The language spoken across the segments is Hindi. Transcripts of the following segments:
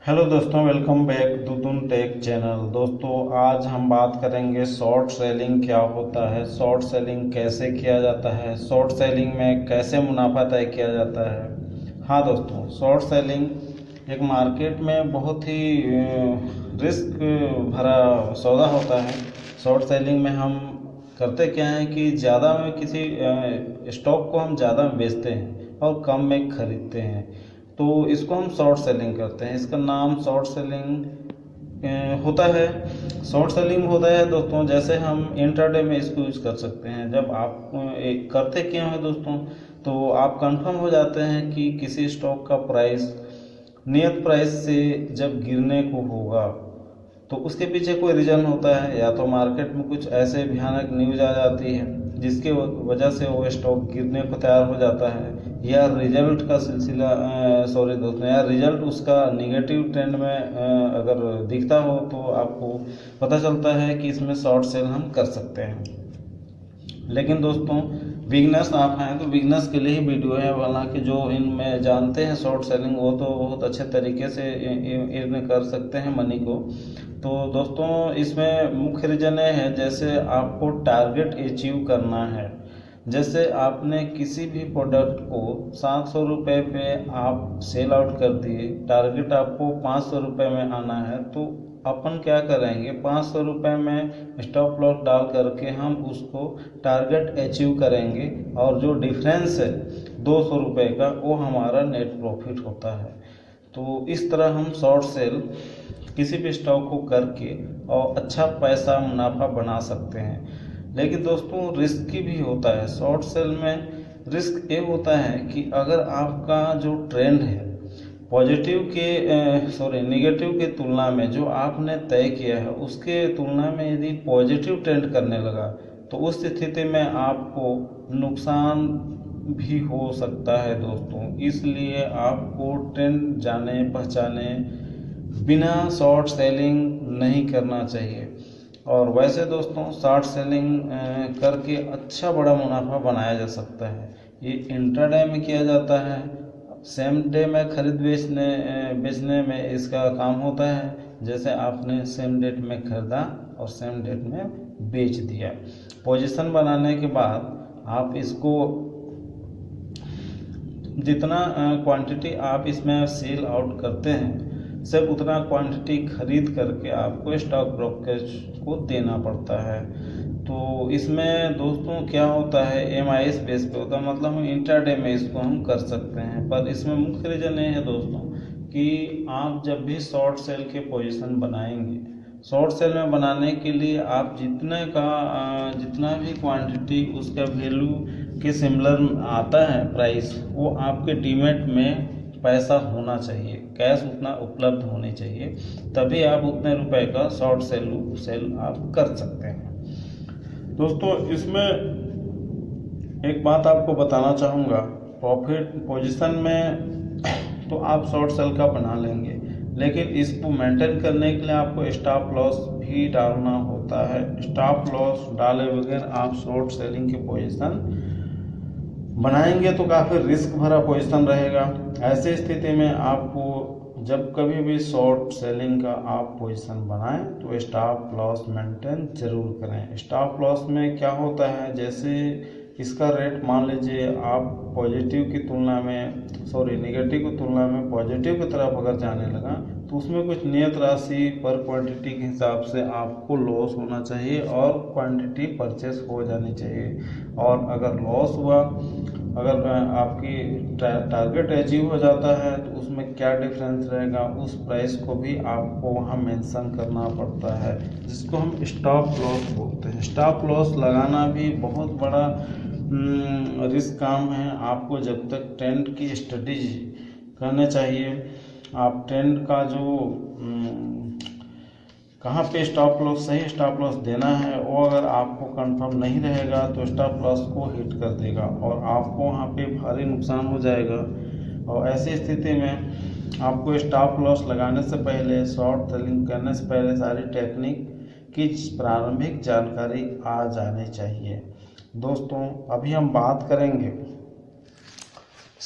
हेलो दोस्तों, वेलकम बैक दुदुन टेक चैनल। दोस्तों, आज हम बात करेंगे शॉर्ट सेलिंग क्या होता है, शॉर्ट सेलिंग कैसे किया जाता है, शॉर्ट सेलिंग में कैसे मुनाफा तय किया जाता है। हाँ दोस्तों, शॉर्ट सेलिंग एक मार्केट में बहुत ही रिस्क भरा सौदा होता है। शॉर्ट सेलिंग में हम करते क्या है कि ज़्यादा में किसी स्टॉक को हम ज़्यादा में बेचते हैं और कम में खरीदते हैं, तो इसको हम शॉर्ट सेलिंग करते हैं। इसका नाम शॉर्ट सेलिंग होता है। शॉर्ट सेलिंग होता है दोस्तों, जैसे हम इंट्राडे में इसको यूज कर सकते हैं। जब आप करते क्या है दोस्तों, तो आप कंफर्म हो जाते हैं कि किसी स्टॉक का प्राइस नियत प्राइस से जब गिरने को होगा तो उसके पीछे कोई रीज़न होता है। या तो मार्केट में कुछ ऐसे भयानक न्यूज आ जाती है जिसके वजह से वो स्टॉक गिरने को तैयार हो जाता है, या रिजल्ट का सिलसिला सॉरी दोस्तों, या रिजल्ट उसका निगेटिव ट्रेंड में अगर दिखता हो तो आपको पता चलता है कि इसमें शॉर्ट सेल हम कर सकते हैं। लेकिन दोस्तों, बिगनर्स आप हैं तो बिगनर्स के लिए ही वीडियो है। हालांकि जो इनमें जानते हैं शॉर्ट सेलिंग वो तो बहुत अच्छे तरीके से इन्हें कर सकते हैं मनी को। तो दोस्तों, इसमें मुख्य रीजन ये है, जैसे आपको टारगेट अचीव करना है। जैसे आपने किसी भी प्रोडक्ट को 700 रुपये पे आप सेल आउट कर दिए, टारगेट आपको 500 रुपये में आना है, तो अपन क्या करेंगे, 500 रुपये में स्टॉप लॉस डाल करके हम उसको टारगेट अचीव करेंगे, और जो डिफरेंस है 200 रुपये का वो हमारा नेट प्रॉफिट होता है। तो इस तरह हम शॉर्ट सेल किसी भी स्टॉक को करके और अच्छा पैसा मुनाफा बना सकते हैं। लेकिन दोस्तों, रिस्की भी होता है। शॉर्ट सेल में रिस्क ये होता है कि अगर आपका जो ट्रेंड है पॉजिटिव के नेगेटिव के तुलना में, जो आपने तय किया है उसके तुलना में यदि पॉजिटिव ट्रेंड करने लगा, तो उस स्थिति में आपको नुकसान भी हो सकता है दोस्तों। इसलिए आपको ट्रेंड जाने पहचाने बिना शॉर्ट सेलिंग नहीं करना चाहिए। और वैसे दोस्तों, शॉर्ट सेलिंग करके अच्छा बड़ा मुनाफा बनाया जा सकता है। ये इंट्राडे में किया जाता है, सेम डे में खरीद बेचने में इसका काम होता है। जैसे आपने सेम डेट में खरीदा और सेम डेट में बेच दिया। पोजीशन बनाने के बाद आप इसको जितना क्वांटिटी आप इसमें सेल आउट करते हैं, सिर्फ उतना क्वांटिटी खरीद करके आपको स्टॉक ब्रोकरेज को देना पड़ता है। तो इसमें दोस्तों क्या होता है, एमआईएस बेस पे होता है, मतलब हम इंट्राडे में इसको हम कर सकते हैं। पर इसमें मुख्य रीजन ये है दोस्तों कि आप जब भी शॉर्ट सेल के पोजीशन बनाएंगे, शॉर्ट सेल में बनाने के लिए आप जितना भी क्वांटिटी उसका वैल्यू के सिमिलर आता है प्राइस, वो आपके डीमेट में पैसा होना चाहिए, कैश उतना उपलब्ध होनी चाहिए, तभी आप उतने रुपए का शॉर्ट सेल आप कर सकते हैं। दोस्तों, इसमें एक बात आपको बताना चाहूँगा, प्रॉफिट पोजीशन में तो आप शॉर्ट सेल का बना लेंगे, लेकिन इसको मेंटेन करने के लिए आपको स्टॉप लॉस भी डालना होता है। स्टॉप लॉस डाले बगैर आप शॉर्ट सेलिंग की पोजीशन बनाएंगे तो काफ़ी रिस्क भरा पोजीशन रहेगा। ऐसी स्थिति में आपको जब कभी भी शॉर्ट सेलिंग का आप पोजीशन बनाएं तो स्टॉप लॉस मेंटेन जरूर करें। स्टॉप लॉस में क्या होता है, जैसे इसका रेट मान लीजिए आप पॉजिटिव की तुलना में नेगेटिव की तुलना में पॉजिटिव की तरफ अगर जाने लगा, तो उसमें कुछ नियत राशि पर क्वांटिटी के हिसाब से आपको लॉस होना चाहिए और क्वांटिटी परचेस हो जानी चाहिए। और अगर लॉस हुआ, अगर आपकी टारगेट अचीव हो जाता है, तो उसमें क्या डिफरेंस रहेगा उस प्राइस को भी आपको वहाँ मेंशन करना पड़ता है, जिसको हम स्टॉप लॉस बोलते हैं। स्टॉप लॉस लगाना भी बहुत बड़ा रिस्क काम है। आपको जब तक ट्रेंड की स्टडीज करने चाहिए, आप ट्रेंड का जो कहाँ पे स्टॉप लॉस सही स्टॉप लॉस देना है, वो अगर आपको कंफर्म नहीं रहेगा तो स्टॉप लॉस को हिट कर देगा और आपको वहाँ पे भारी नुकसान हो जाएगा। और ऐसी स्थिति में आपको स्टॉप लॉस लगाने से पहले, शॉर्ट सेलिंग करने से पहले सारी टेक्निक की प्रारंभिक जानकारी आ जानी चाहिए। दोस्तों, अभी हम बात करेंगे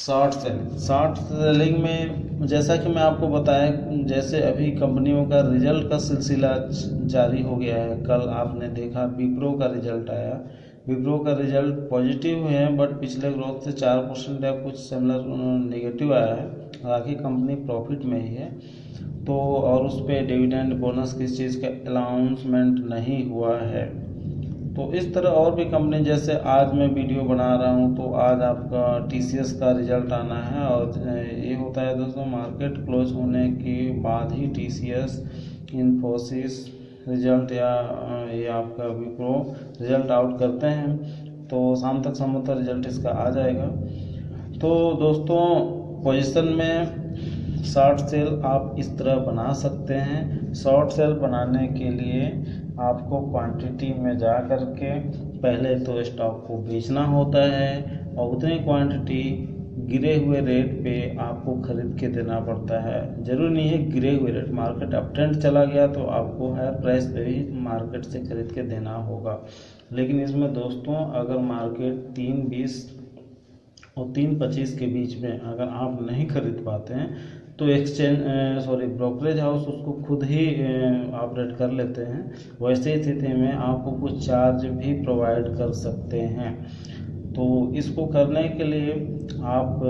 शॉर्ट सेलिंग में जैसा कि मैं आपको बताया, जैसे अभी कंपनियों का रिजल्ट का सिलसिला जारी हो गया है। कल आपने देखा विप्रो का रिजल्ट आया। विप्रो का रिजल्ट पॉजिटिव है, बट पिछले ग्रोथ से 4% या कुछ सिमिलर नेगेटिव आया है। बाकी कंपनी प्रॉफिट में ही है। तो और उस पर डिविडेंड बोनस किस चीज़ का अनाउंसमेंट नहीं हुआ है। तो इस तरह और भी कंपनी, जैसे आज मैं वीडियो बना रहा हूँ तो आज आपका टीसीएस का रिजल्ट आना है। और ये होता है दोस्तों, मार्केट क्लोज होने के बाद ही टीसीएस, इन्फोसिस रिजल्ट या ये आपका विप्रो रिजल्ट आउट करते हैं। तो शाम तक संभवतः रिजल्ट इसका आ जाएगा। तो दोस्तों, पोजीशन में शॉर्ट सेल आप इस तरह बना सकते हैं। शॉर्ट सेल बनाने के लिए आपको क्वांटिटी में जा कर के पहले तो स्टॉक को बेचना होता है, और उतनी क्वांटिटी गिरे हुए रेट पे आपको खरीद के देना पड़ता है। ज़रूरी नहीं है गिरे हुए रेट, मार्केट अप ट्रेंड चला गया तो आपको हायर प्राइस पे भी मार्केट से खरीद के देना होगा। लेकिन इसमें दोस्तों, अगर मार्केट 3.20 और 3.25 के बीच में अगर आप नहीं खरीद पाते हैं तो ब्रोकरेज हाउस उसको खुद ही ऑपरेट कर लेते हैं। वैसे स्थिति में आपको कुछ चार्ज भी प्रोवाइड कर सकते हैं। तो इसको करने के लिए आप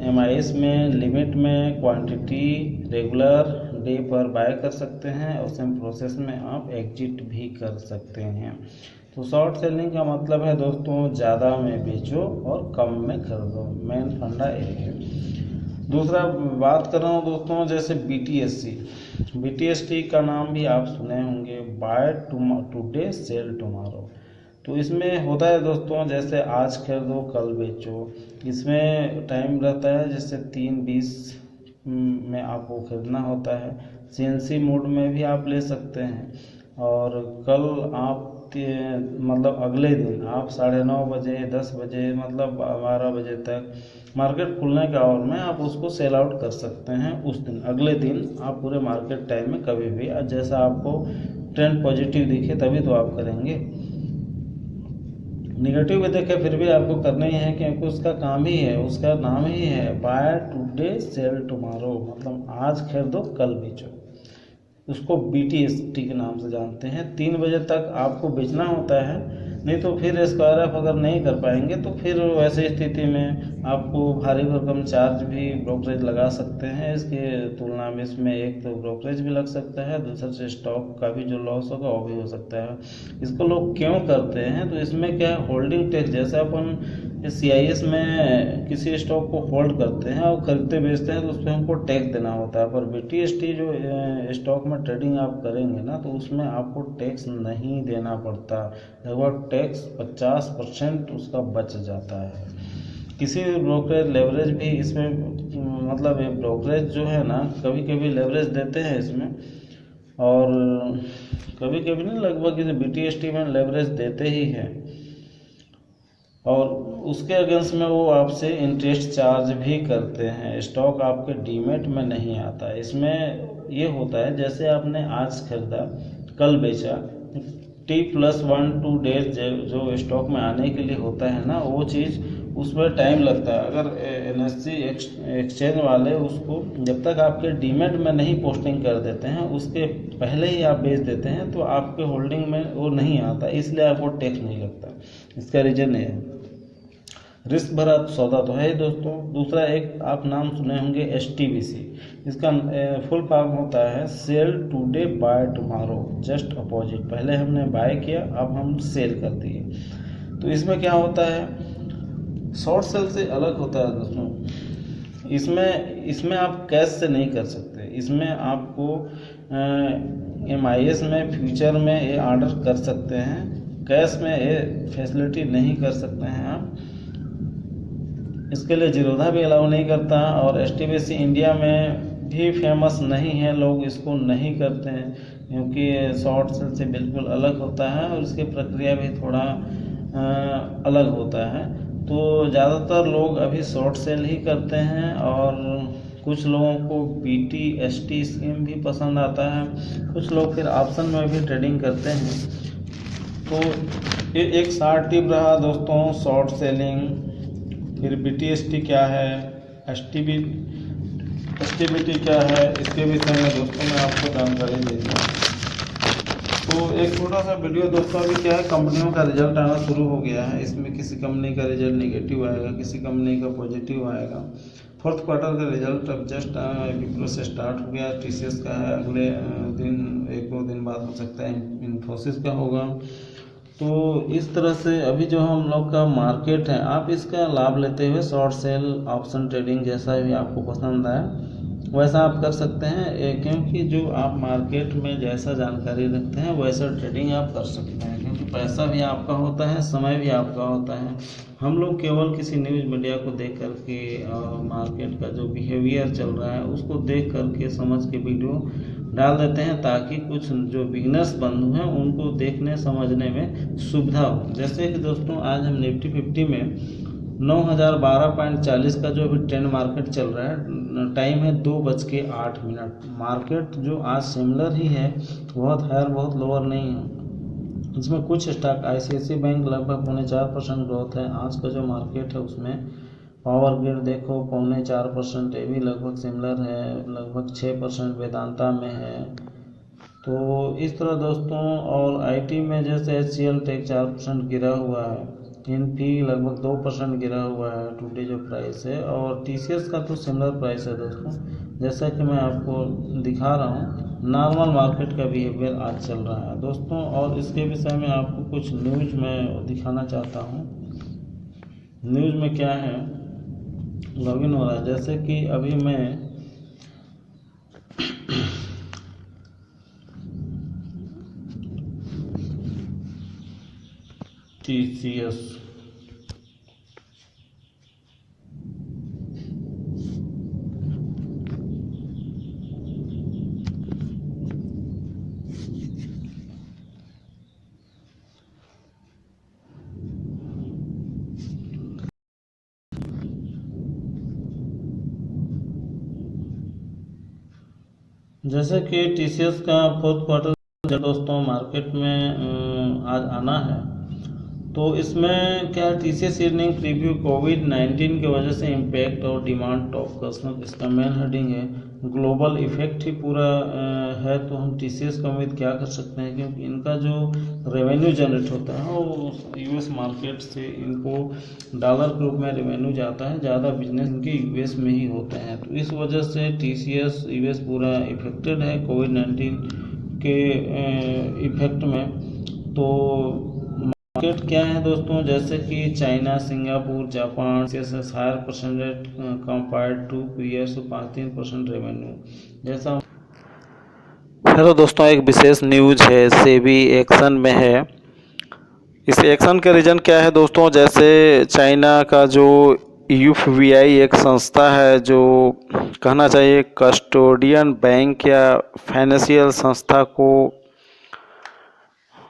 MIS में लिमिट में क्वांटिटी रेगुलर डे पर बाय कर सकते हैं, और सेम प्रोसेस में आप एग्जिट भी कर सकते हैं। तो शॉर्ट सेलिंग का मतलब है दोस्तों, ज़्यादा में बेचो और कम में खरीदो। मेन फंडा एक है। दूसरा बात कर रहा हूँ दोस्तों, जैसे BTST का नाम भी आप सुने होंगे, बाय टुडे सेल टुमारो। तो इसमें होता है दोस्तों, जैसे आज खरीदो कल बेचो। इसमें टाइम रहता है, जैसे 3:20 में आपको खरीदना होता है। CNC मोड में भी आप ले सकते हैं। और कल आप मतलब अगले दिन आप 9:30 बजे 10 बजे मतलब 12 बजे तक मार्केट खुलने के आवर में आप उसको सेल आउट कर सकते हैं। उस दिन अगले दिन आप पूरे मार्केट टाइम में कभी भी, जैसा आपको ट्रेंड पॉजिटिव दिखे तभी तो आप करेंगे। निगेटिव भी देखे फिर भी आपको करना ही है, क्योंकि उसका काम ही है, उसका नाम ही है बाय टुडे सेल टुमारो, मतलब आज खरीदो कल बेचो। उसको BTST के नाम से जानते हैं। 3 बजे तक आपको बेचना होता है, नहीं तो फिर SQRF अगर नहीं कर पाएंगे तो फिर वैसे स्थिति में आपको भारी भरकम चार्ज भी ब्रोकरेज लगा सकते हैं। इसके तुलना में इसमें एक तो ब्रोकरेज भी लग सकता है, दूसरा से स्टॉक का भी जो लॉस होगा वो भी हो सकता है। इसको लोग क्यों करते हैं, तो इसमें क्या है, होल्डिंग टैक्स। जैसे अपन CIS में किसी स्टॉक को होल्ड करते हैं और खरीदते बेचते हैं तो उस पर हमको टैक्स देना होता है। पर BTST जो स्टॉक में ट्रेडिंग आप करेंगे ना, तो उसमें आपको टैक्स नहीं देना पड़ता। लगभग टैक्स 50% उसका बच जाता है। किसी भी ब्रोकरेज लेवरेज भी इसमें, मतलब ये ब्रोकरेज जो है ना, कभी कभी लेवरेज देते हैं इसमें, और कभी कभी नहीं, लगभग इसे BTST में लेवरेज देते ही हैं। और उसके अगेंस्ट में वो आपसे इंटरेस्ट चार्ज भी करते हैं। स्टॉक आपके डीमेट में नहीं आता। इसमें ये होता है, जैसे आपने आज खरीदा कल बेचा, T+1-2 डेज जो स्टॉक में आने के लिए होता है ना, वो चीज़ उसमें टाइम लगता है। अगर NSE एक्सचेंज वाले उसको जब तक आपके डीमेट में नहीं पोस्टिंग कर देते हैं, उसके पहले ही आप बेच देते हैं, तो आपके होल्डिंग में वो नहीं आता, इसलिए आपको टैक्स नहीं लगता। इसका रीजन है रिस्क भरा सौदा तो है ही दोस्तों। दूसरा एक आप नाम सुने होंगे STBC। इसका फुल फॉर्म होता है sell today buy tomorrow, just opposite. पहले हमने बाय किया, अब हम सेल कर दिए। तो इसमें क्या होता है, शॉर्ट सेल से अलग होता है दोस्तों। इसमें आप कैश से नहीं कर सकते। इसमें आपको MIS में फ्यूचर में ये ऑर्डर कर सकते हैं, कैश में ये फैसिलिटी नहीं कर सकते हैं आप। इसके लिए जीरोधा भी अलाउ नहीं करता, और STBC इंडिया में भी फेमस नहीं है, लोग इसको नहीं करते हैं क्योंकि शॉर्ट सेल से बिल्कुल अलग होता है और इसकी प्रक्रिया भी थोड़ा अलग होता है। तो ज़्यादातर लोग अभी शॉर्ट सेल ही करते हैं, और कुछ लोगों को BTST स्कीम भी पसंद आता है, कुछ लोग फिर ऑप्शन में भी ट्रेडिंग करते हैं। तो ये एक शॉर्ट टिप रहा दोस्तों, शॉर्ट सेलिंग, फिर BTST क्या है, एसटीबीटी क्या है, इसके विषय में दोस्तों मैं आपको जानकारी दे दूँ। तो एक छोटा सा वीडियो दोस्तों, अभी क्या है, कंपनियों का रिजल्ट आना शुरू हो गया है। इसमें किसी कंपनी का रिजल्ट नेगेटिव आएगा, किसी कंपनी का पॉजिटिव आएगा। फोर्थ क्वार्टर का रिजल्ट अब जस्ट विप्रो से स्टार्ट हो गया, टीसीएस का है, अगले दिन 1-2 दिन बाद हो सकता है इन्फोसिस का होगा। तो इस तरह से अभी जो हम लोग का मार्केट है, आप इसका लाभ लेते हुए शॉर्ट सेल, ऑप्शन ट्रेडिंग जैसा भी आपको पसंद आए वैसा आप कर सकते हैं, क्योंकि जो आप मार्केट में जैसा जानकारी रखते हैं वैसा ट्रेडिंग आप कर सकते हैं, क्योंकि पैसा भी आपका होता है, समय भी आपका होता है। हम लोग केवल किसी न्यूज़ मीडिया को देख करके मार्केट का जो बिहेवियर चल रहा है उसको देख करके समझ के वीडियो डाल देते हैं, ताकि कुछ जो बिगनर्स बंधु हैं उनको देखने समझने में सुविधा हो। जैसे कि दोस्तों आज हम निफ्टी 50 में 9012.40 का जो अभी ट्रेंड मार्केट चल रहा है, टाइम है 2:08। मार्केट जो आज सिमिलर ही है, बहुत हायर बहुत लोअर नहीं है। इसमें कुछ स्टॉक आईसीआईसी बैंक लगभग 4.25% ग्रोथ है। आज का जो मार्केट है उसमें पावर ग्रिड देखो 4.25%, ये भी लगभग सिमिलर है, लगभग 6% वेदांता में है। तो इस तरह दोस्तों, और आईटी में जैसे एचसीएल टेक 4% गिरा हुआ है, इनफी लगभग 2% गिरा हुआ है टुडे जो प्राइस है, और टीसीएस का तो सिमिलर प्राइस है दोस्तों। जैसा कि मैं आपको दिखा रहा हूँ, नॉर्मल मार्केट का बिहेवियर आज चल रहा है दोस्तों। और इसके विषय में आपको कुछ न्यूज़ में दिखाना चाहता हूँ। न्यूज़ में क्या है, लॉगिन हो रहा है। जैसे कि अभी मैं टीसीएस जैसे कि टीसीएस का फोर्थ क्वार्टर दोस्तों मार्केट में आज आना है, तो इसमें क्या टीसीएस अर्निंग प्रीव्यू कोविड-19 की वजह से इम्पैक्ट और डिमांड टॉप कस्टमर, इसका मेन हेडिंग है। ग्लोबल इफेक्ट ही पूरा है, तो हम टीसीएस का उम्मीद क्या कर सकते हैं, क्योंकि इनका जो रेवेन्यू जनरेट होता है वो यूएस मार्केट से इनको डॉलर के रूप में रेवेन्यू जाता है, ज़्यादा बिजनेस इनके यूएस में ही होते हैं। तो इस वजह से टीसीएस यूएस पूरा इफेक्टेड है कोविड-19 के इफेक्ट में। तो मार्केट क्या है दोस्तों, जैसे कि चाइना, सिंगापुर, जापान से higher percentage compared to PS 5-3% revenue जैसा। हेलो दोस्तों, एक विशेष न्यूज है, सेबी एक्शन में है। इस एक्शन का रीज़न क्या है दोस्तों, जैसे चाइना का जो यूएफबीआई एक संस्था है जो कहना चाहिए कस्टोडियन बैंक या फाइनेंशियल संस्था को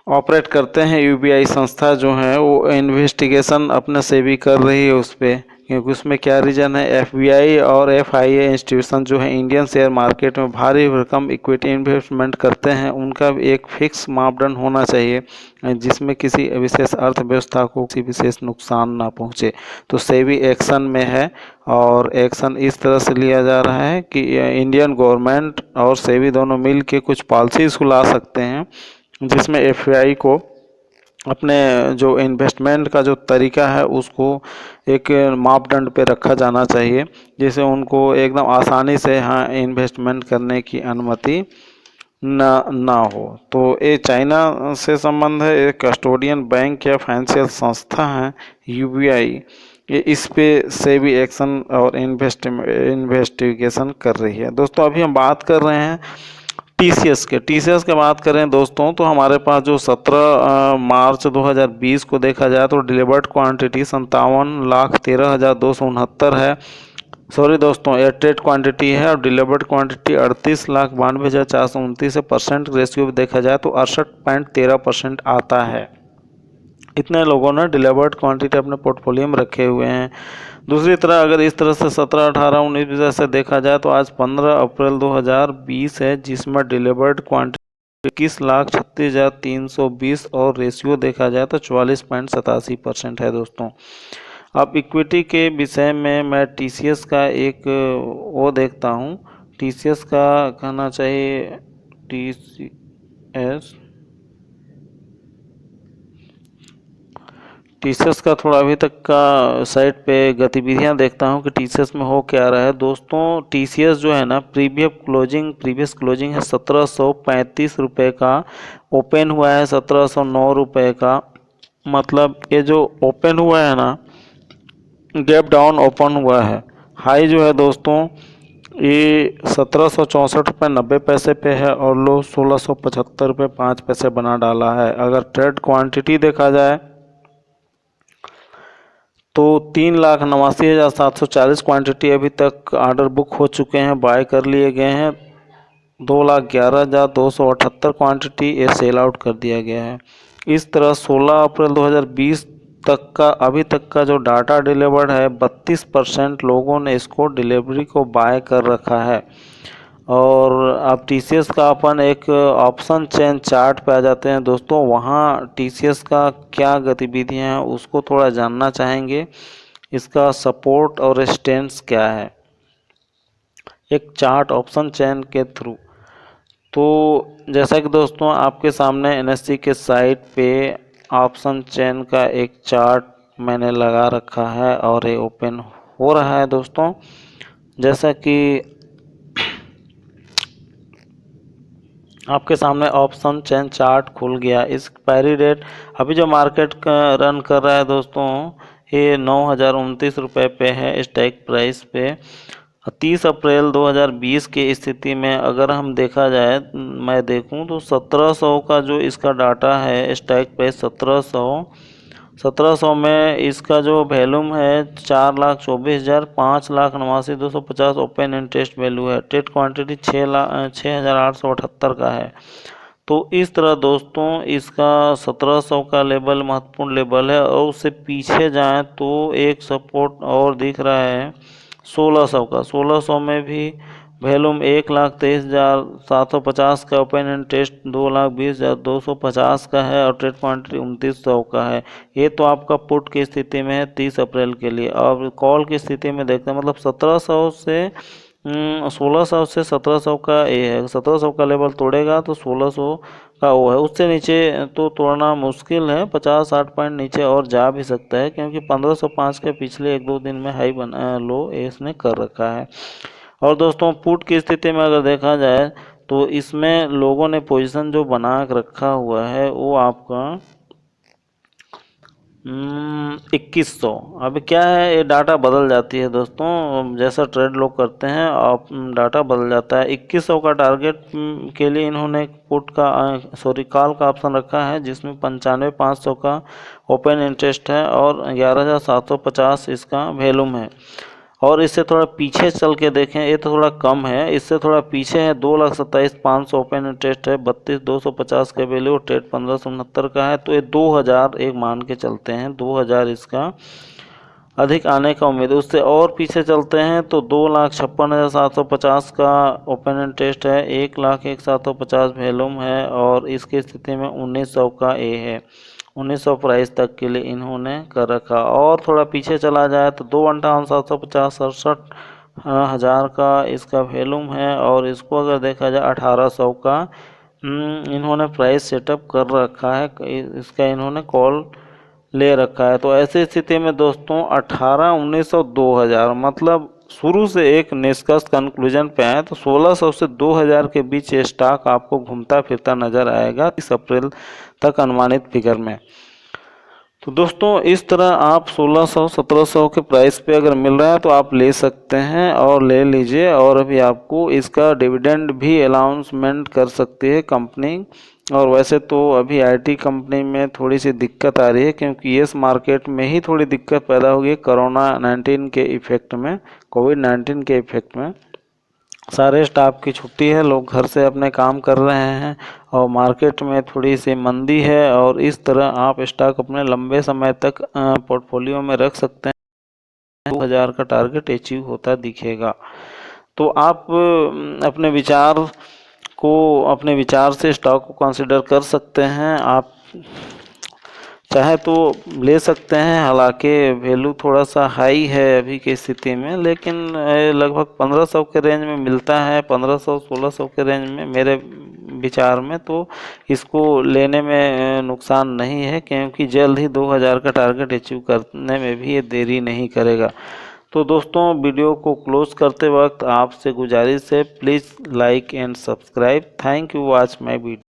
ऑपरेट करते हैं, यूबीआई संस्था जो है वो इन्वेस्टिगेशन अपने से भी कर रही है उस पर, क्योंकि उसमें क्या रीज़न है, एफबीआई और एफआईए इंस्टीट्यूशन जो है इंडियन शेयर मार्केट में भारी भरकम इक्विटी इन्वेस्टमेंट करते हैं, उनका एक फिक्स मापदंड होना चाहिए जिसमें किसी विशेष अर्थव्यवस्था को किसी विशेष नुकसान ना पहुंचे। तो सेबी एक्शन में है, और एक्शन इस तरह से लिया जा रहा है कि इंडियन गवर्नमेंट और सेबी दोनों मिल के कुछ पॉलिसीज़ को ला सकते हैं, जिसमें एफआई को अपने जो इन्वेस्टमेंट का जो तरीका है उसको एक मापदंड पे रखा जाना चाहिए, जिससे उनको एकदम आसानी से यहाँ इन्वेस्टमेंट करने की अनुमति ना हो। तो ये चाइना से संबंध है, एक कस्टोडियन बैंक या फाइनेंशियल संस्था है यूबीआई, ये इस पे से भी एक्शन और इन्वेस्टिगेशन कर रही है। दोस्तों अभी हम बात कर रहे हैं टीसीएस के बात करें दोस्तों, तो हमारे पास जो 17 मार्च 2020 को देखा जाए तो डिलीवर्ड क्वांटिटी 57,13,269 है। सॉरी दोस्तों, एयरटेड क्वांटिटी है, और डिलीवर्ड क्वांटिटी 38,92,429 है। परसेंट रेशियो देखा जाए तो 68.13% आता है। इतने लोगों ने डिलीवर्ड क्वांटिटी अपने पोर्टफोलियो में रखे हुए हैं। दूसरी तरह अगर इस तरह से 17, 18, 19 से देखा जाए तो आज 15 अप्रैल 2020 है, जिसमें डिलीवर्ड क्वांटिटी 21,36,320 और रेशियो देखा जाए तो 44.87% है दोस्तों। अब इक्विटी के विषय में मैं टीसीएस का एक वो देखता हूँ। टीसीएस का कहना चाहिए टीसीएस का थोड़ा अभी तक का साइट पे गतिविधियां देखता हूं कि टीसीएस में हो क्या रहा है। दोस्तों टीसीएस जो है ना, प्रीवियस क्लोजिंग है 1735 रुपये का, ओपन हुआ है 1709 रुपये का। मतलब ये जो ओपन हुआ है ना, गैप डाउन ओपन हुआ है। हाई जो है दोस्तों ये 1764 रुपये 90 पैसे पे है और लो 1675 रुपये 5 पैसे बना डाला है। अगर ट्रेड क्वांटिटी देखा जाए तो 3,89,740 क्वांटिटी अभी तक ऑर्डर बुक हो चुके हैं, बाय कर लिए गए हैं। 2,11,278 क्वांटिटी ये सेल आउट कर दिया गया है। इस तरह 16 अप्रैल 2020 तक का अभी तक का जो डाटा डिलीवर्ड है, 32% लोगों ने इसको डिलीवरी को बाय कर रखा है। और अब टीसीएस का अपन एक ऑप्शन चेन चार्ट पे आ जाते हैं दोस्तों। वहाँ टीसीएस का क्या गतिविधियाँ हैं उसको थोड़ा जानना चाहेंगे, इसका सपोर्ट और रेजिस्टेंस क्या है एक चार्ट ऑप्शन चेन के थ्रू। तो जैसा कि दोस्तों आपके सामने एनएससी के साइट पे ऑप्शन चेन का एक चार्ट मैंने लगा रखा है और ये ओपन हो रहा है दोस्तों। जैसा कि आपके सामने ऑप्शन चेन चार्ट खुल गया। इस एक्सपायरी डेट अभी जो मार्केट रन कर रहा है दोस्तों, ये 9,029 रुपये पे है स्ट्राइक प्राइस पे। 30 अप्रैल 2020 की स्थिति में अगर हम देखा जाए, मैं देखूं तो 1700 का जो इसका डाटा है, स्ट्राइक प्राइस 1700 में इसका जो वैल्यूम है 4,24,000, 5,89,250 ओपन इंटरेस्ट वैल्यू है। ट्रेड क्वांटिटी 6,878 का है। तो इस तरह दोस्तों इसका 1700 का लेवल महत्वपूर्ण लेवल है। और उससे पीछे जाएं तो एक सपोर्ट और दिख रहा है 1600 का। 1600 में भी वैल्यूम 1,23,750 का, ओपन इंटरेस्ट 2,20,250 का है और ट्रेड क्वांटिटी 2,900 का है। ये तो आपका पुट की स्थिति में है 30 अप्रैल के लिए। और कॉल की स्थिति में देखते हैं, मतलब 1700 से 1600 से 1700 का ये है। 1700 का लेवल तोड़ेगा तो 1600 का वो है। उससे नीचे तो तोड़ना मुश्किल है, 50-60 पॉइंट नीचे और जा भी सकता है, क्योंकि 1505 के पिछले 1-2 दिन में हाई बना लो इसने कर रखा है। और दोस्तों पुट की स्थिति में अगर देखा जाए तो इसमें लोगों ने पोजीशन जो बना रखा हुआ है वो आपका 2100। अब क्या है, ये डाटा बदल जाती है दोस्तों, जैसा ट्रेड लोग करते हैं आप डाटा बदल जाता है। 2100 का टारगेट के लिए इन्होंने पुट का कॉल का ऑप्शन रखा है, जिसमें 95,500 का ओपन इंटरेस्ट है और 11,750 इसका वैल्यूम है। और इससे थोड़ा पीछे चल के देखें, ये तो थोड़ा कम है, इससे थोड़ा पीछे है 2,27,500 ओपन इंटरेस्ट है, 32,250 का वैल्यू, ट्रेड 1,569 का है। तो ये 2,000 एक मान के चलते हैं, 2,000 इसका अधिक आने का उम्मीद है। उससे और पीछे चलते हैं तो 2,56,750 का ओपन इंटरेस्ट है, 1,01,750 वैल्यूम है और इसकी स्थिति में 1,900 का ए है। 1,900 प्राइस तक के लिए इन्होंने कर रखा। और थोड़ा पीछे चला जाए तो 2,58,750 67,000 का इसका वैल्यूम है और इसको अगर देखा जाए 1,800 का इन्होंने प्राइस सेटअप कर रखा है, इसका इन्होंने कॉल ले रखा है। तो ऐसी स्थिति में दोस्तों 18, 1900, 2000, मतलब शुरू से एक निष्कर्ष कंक्लूजन पे आए तो 1600 से 2000 के बीच स्टॉक आपको घूमता फिरता नजर आएगा 30 अप्रैल तक अनुमानित फिगर में। तो दोस्तों इस तरह आप 1600 1700 के प्राइस पे अगर मिल रहा है तो आप ले सकते हैं और ले लीजिए। और अभी आपको इसका डिविडेंड भी अनाउंसमेंट कर सकती है कंपनी। और वैसे तो अभी आईटी कंपनी में थोड़ी सी दिक्कत आ रही है, क्योंकि यस मार्केट में ही थोड़ी दिक्कत पैदा हो गई कोविड-19 के इफेक्ट में। सारे स्टाफ की छुट्टी है, लोग घर से अपने काम कर रहे हैं और मार्केट में थोड़ी सी मंदी है। और इस तरह आप स्टॉक अपने लंबे समय तक पोर्टफोलियो में रख सकते हैं। 2,000 का टारगेट अचीव होता दिखेगा। तो आप अपने विचार से स्टॉक को कंसिडर कर सकते हैं। आप चाहे तो ले सकते हैं, हालांकि वैल्यू थोड़ा सा हाई है अभी की स्थिति में, लेकिन लगभग 1500 के रेंज में मिलता है, 1500-1600 के रेंज में मेरे विचार में। तो इसको लेने में नुकसान नहीं है, क्योंकि जल्द ही 2000 का टारगेट अचीव करने में भी ये देरी नहीं करेगा। तो दोस्तों, वीडियो को क्लोज करते वक्त आपसे गुजारिश है, please like and subscribe. Thank you watch my video.